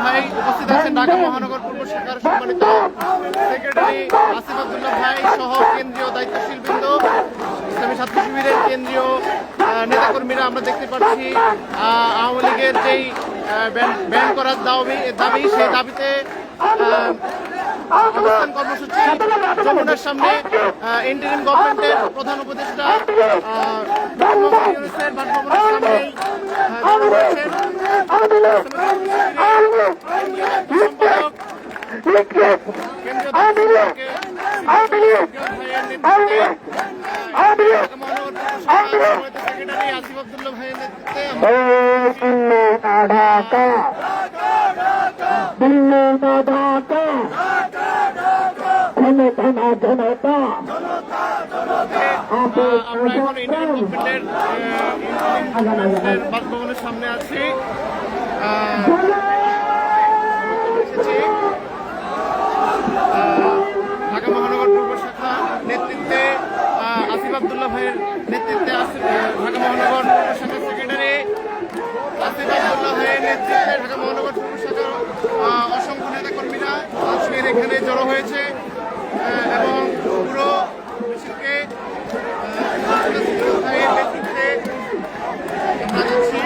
ভাই উপস্থিত আছেন ঢাকা মহানগর পূর্ব শাখার সম্মানিত সেক্রেটারি আসিফ আব্দুল্লাহ ভাই সহ কেন্দ্রীয় দায়িত্বশীল বৃন্দ, ইসলামী ছাত্র শিবিরের কেন্দ্রীয় নেতাকর্মীরা। আমরা দেখতে পাচ্ছি আওয়ামী লীগের যেই ব্যান করার দাবি সেই দাবিতে অবস্থান কর্মসূচি যমুনার সামনে ইন্টারিম গভর্নমেন্টের প্রধান উপদেষ্টা ইউনূসের বাসভবনের সামনেই সেক্রেটারি আসিফ আব্দুল্লাহ ভাইয়ের আমরা এখন ইন্ডিয়ান গভর্নমেন্টের বাসভবনের সামনে আছি। ঢাকা মহানগর পূর্ব শাখা নেতৃত্বে আসিফ আব্দুল্লাহ ভাইয়ের নেতৃত্বে ঢাকা মহানগর পূর্ব শাখার সেক্রেটারি আসিফ আব্দুল্লাহ ভাইয়ের নেতৃত্বে ঢাকা মহানগর পূর্ব শাখার অসংখ্য নেতাকর্মীরা আজকের এখানে জড়ো হয়েছে এবং পুরো মিছিলকে ভাইয়ের নেতৃত্বে আমরা যাচ্ছি।